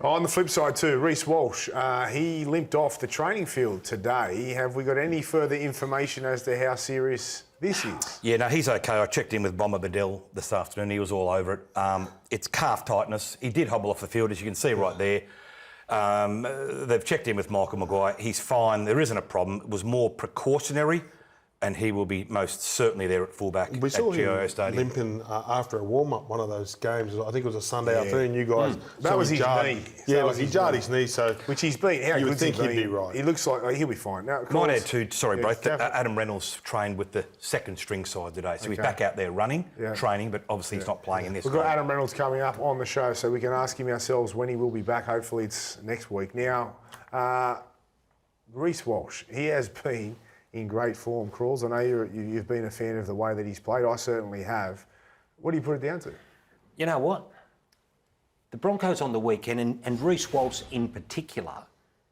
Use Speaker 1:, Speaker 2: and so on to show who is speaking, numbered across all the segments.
Speaker 1: On the flip side too, Reece Walsh, he limped off the training field today. Have we got any further information as to how serious this is?
Speaker 2: Yeah, no, he's okay. I checked in with Bomber Bedell this afternoon. He was all over it. It's calf tightness. He did hobble off the field, as you can see right there. They've checked in with Michael Maguire. He's fine. There isn't a problem. It was more precautionary, and he will be most certainly there at fullback
Speaker 3: We saw
Speaker 2: at GIO
Speaker 3: him
Speaker 2: Stadium.
Speaker 3: limping after a warm-up, one of those games. I think it was a Sunday afternoon. You guys,
Speaker 1: That was his knee.
Speaker 3: Yeah, he jarred his knee. So
Speaker 1: Which he's been. How
Speaker 3: you would
Speaker 1: good's
Speaker 3: think
Speaker 1: he
Speaker 3: he'd
Speaker 1: been?
Speaker 3: be right.
Speaker 1: He looks like he'll be fine. Now, of
Speaker 2: Might
Speaker 1: course-
Speaker 2: add too, sorry,
Speaker 1: Yeah,
Speaker 2: Braith, that
Speaker 1: definitely.
Speaker 2: Adam Reynolds trained with the second string side today. So he's back out there running, training, but obviously he's not playing in this
Speaker 1: We've
Speaker 2: game.
Speaker 1: got Adam Reynolds coming up on the show, so we can ask him ourselves when he will be back. Hopefully it's next week. Now, Reece Walsh, he has been in great form. Crawls, I know you've been a fan of the way that he's played. I certainly have. What do you put it down to?
Speaker 4: You know what? The Broncos on the weekend, and Reece Walsh in particular,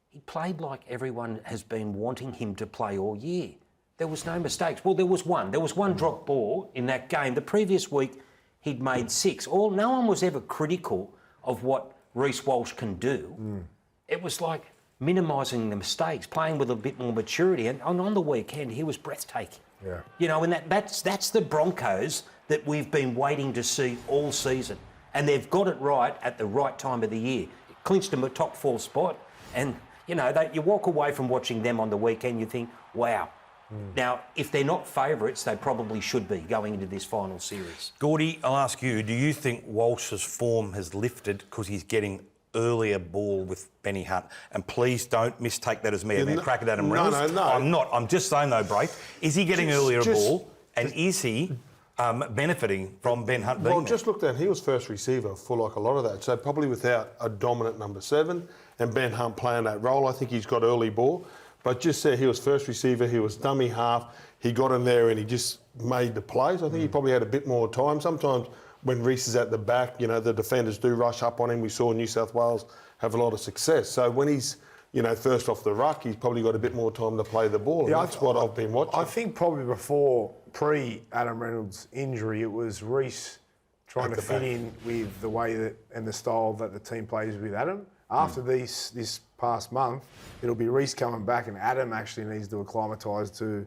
Speaker 4: he played like everyone has been wanting him to play all year. There was no mistakes. Well, there was one. There was one drop ball in that game. The previous week, he'd made 6. No one was ever critical of what Reece Walsh can do. It was like minimising the mistakes, playing with a bit more maturity. And on the weekend, he was breathtaking.
Speaker 1: Yeah.
Speaker 4: You know, and that's the Broncos that we've been waiting to see all season. And they've got it right at the right time of the year. It clinched them a top 4 spot. And, you know, you walk away from watching them on the weekend, you think, wow. Now, if they're not favourites, they probably should be going into this final series.
Speaker 2: Gordy, I'll ask you, do you think Walsh's form has lifted because he's getting earlier ball with Benny Hunt? And please don't mistake that as me. I'm cracking at him.
Speaker 3: No.
Speaker 2: I'm not. I'm just saying, though, Braith, is he getting earlier ball? And is he benefiting from Ben Hunt being
Speaker 3: Well,
Speaker 2: there?
Speaker 3: just look down. He was first receiver for like a lot of that. So probably without a dominant number 7 and Ben Hunt playing that role, I think he's got early ball. But just say he was first receiver, he was dummy half, he got in there and he just made the plays. I think he probably had a bit more time. Sometimes when Reece is at the back, you know, the defenders do rush up on him. We saw New South Wales have a lot of success. So when he's, you know, first off the ruck, he's probably got a bit more time to play the ball. And that's what I've been watching.
Speaker 1: I think probably before, pre-Adam Reynolds' injury, it was Reece trying to fit in with the way that and the style that the team plays with Adam. After this past month, it'll be Reece coming back, and Adam actually needs to acclimatise to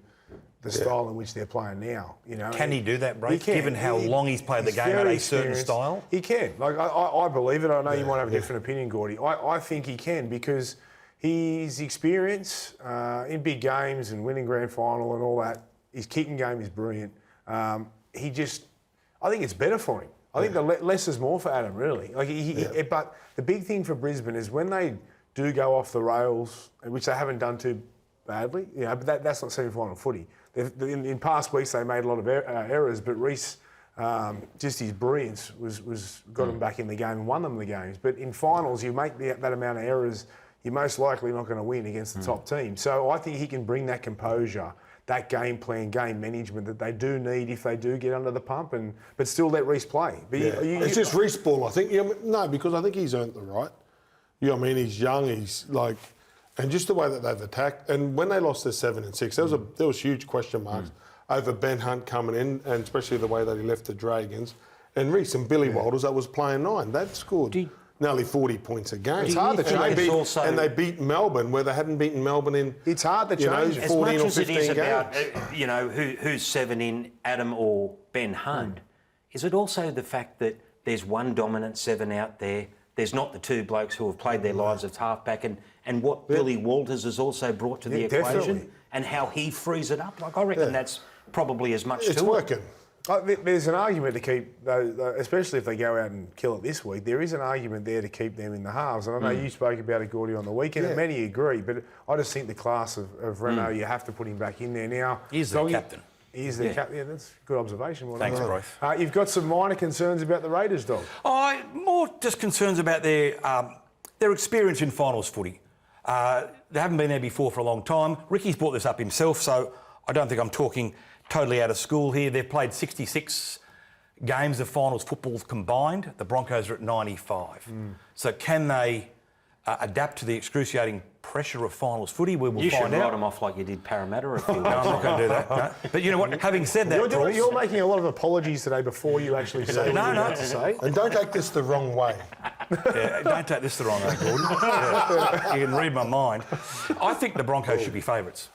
Speaker 1: the style in which they're playing now. You know,
Speaker 2: Can he do that, Braith?
Speaker 1: He can.
Speaker 2: Given how long he's played the game at
Speaker 1: very
Speaker 2: a certain
Speaker 1: experienced.
Speaker 2: style?
Speaker 1: He can. Like I believe it. I know you might have a different opinion, Gordy. I think he can because his experience in big games and winning grand final and all that. His kicking game is brilliant. I think it's better for him. I think the less is more for Adam, really. Like but the big thing for Brisbane is when they do go off the rails, which they haven't done too badly. You know, but that's not semi-final footy. In past weeks they made a lot of errors, but Reece, just his brilliance was got them back in the game and won them the games. But in finals, you make that amount of errors, you're most likely not going to win against the top team. So I think he can bring that composure, that game plan, game management that they do need if they do get under the pump, but still let Reece play. But
Speaker 3: it's just Reece ball, I think. No, because I think he's earned the right. You know what I mean? He's young, he's like... And just the way that they've attacked, and when they lost their 7 and 6, there was huge question marks over Ben Hunt coming in, and especially the way that he left the Dragons. And Reece and Billy Walters, that was playing 9. That scored nearly 40 points a game.
Speaker 1: It's hard to change.
Speaker 3: And they beat Melbourne, where they hadn't beaten Melbourne in.
Speaker 1: It's hard to change.
Speaker 3: 14 or 15 games.
Speaker 4: As much as it is about, you know, who's 7 in, Adam or Ben Hunt, is it also the fact that there's one dominant 7 out there? There's not the 2 blokes who have played their lives as halfback, and what Billy Walters has also brought to the equation,
Speaker 1: definitely.
Speaker 4: and how he frees it up. Like I reckon that's probably as much.
Speaker 3: It's working.
Speaker 1: There's an argument to keep, especially if they go out and kill it this week, there is an argument there to keep them in the halves. And I know you spoke about it, Gordy, on the weekend, and many agree, but I just think the class of Reno, you have to put him back in there now.
Speaker 2: He's the captain.
Speaker 1: He's the captain. Yeah, that's a good observation.
Speaker 2: Thanks, Braith.
Speaker 1: You've got some minor concerns about the Raiders, dog.
Speaker 2: More just concerns about their experience in finals footy. They haven't been there before for a long time. Ricky's brought this up himself, so I don't think I'm talking totally out of school here. They've played 66 games of finals football combined. The Broncos are at 95. So can they adapt to the excruciating pressure of finals footy. We will
Speaker 4: You should
Speaker 2: find
Speaker 4: write
Speaker 2: out.
Speaker 4: them off like you did Parramatta a few
Speaker 2: No, I'm not going to do that. No. But you know what? Having said that, Bruce,
Speaker 1: You're making a lot of apologies today before you actually say what you're about to say.
Speaker 3: And don't take this the wrong way.
Speaker 2: yeah, don't take this the wrong way, Gordon. Yeah, you can read my mind. I think the Broncos should be favourites.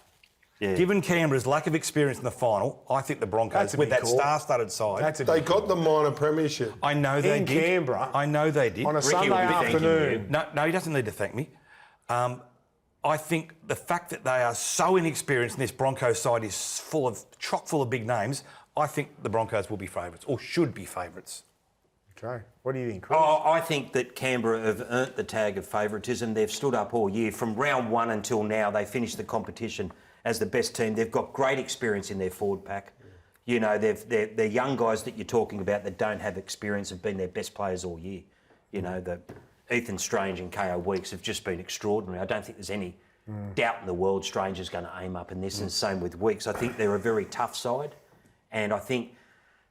Speaker 4: Yeah.
Speaker 2: Given Canberra's lack of experience in the final, I think the Broncos,
Speaker 1: That's a
Speaker 2: with
Speaker 1: big
Speaker 2: that
Speaker 1: call.
Speaker 2: star-studded side,
Speaker 3: They got the minor premiership.
Speaker 2: I know they
Speaker 1: In
Speaker 2: did.
Speaker 1: Canberra,
Speaker 2: I know they did.
Speaker 1: on a
Speaker 4: Ricky
Speaker 1: Sunday
Speaker 4: will be thanking
Speaker 1: afternoon.
Speaker 2: No, he doesn't need to thank me. I think the fact that they are so inexperienced and this Broncos side is chock full of big names, I think the Broncos will be favourites, or should be favourites.
Speaker 1: Okay. What do you think, Chris?
Speaker 4: Oh, I think that Canberra have earned the tag of favouritism. They've stood up all year. From round one until now, they finished the competition as the best team. They've got great experience in their forward pack. You know, they're young guys that you're talking about that don't have experience have been their best players all year. You know, the Ethan Strange and KO Weeks have just been extraordinary. I don't think there's any doubt in the world Strange is going to aim up in this, and same with Weeks. I think they're a very tough side, and I think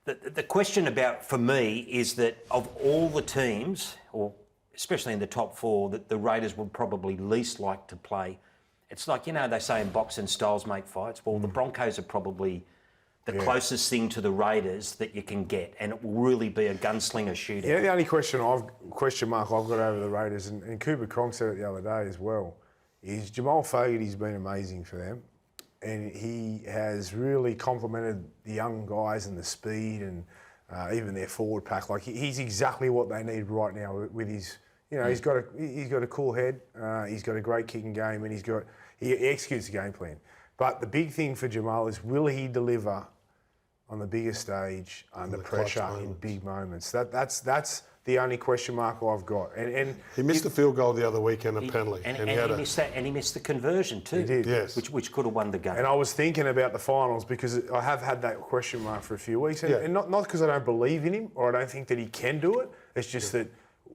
Speaker 4: the question about, for me, is that of all the teams, or especially in the top four, that the Raiders would probably least like to play. It's like, you know, they say in boxing, styles make fights. Well, the Broncos are probably the closest thing to the Raiders that you can get, and it will really be a gunslinger shootout.
Speaker 1: Yeah, the only question mark I've got over the Raiders, and Cooper Cronk said it the other day as well, is Jamal Fogarty's been amazing for them, and he has really complemented the young guys and the speed and even their forward pack. Like he's exactly what they need right now with his. You know, he's got a cool head. He's got a great kicking game, and he executes the game plan. But the big thing for Jamal is, will he deliver on the biggest stage under pressure in big moments? That's the only question mark I've got. And
Speaker 3: He missed the field goal the other weekend, a penalty.
Speaker 4: And he missed that, and he missed the conversion too.
Speaker 1: He did.
Speaker 3: Yes.
Speaker 4: Which could have won the game.
Speaker 1: And I was thinking about the finals because I have had that question mark for a few weeks, and not because I don't believe in him or I don't think that he can do it. It's just that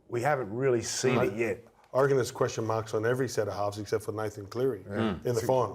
Speaker 1: we haven't really seen it yet.
Speaker 3: I reckon there's question marks on every set of halves except for Nathan Cleary in the final.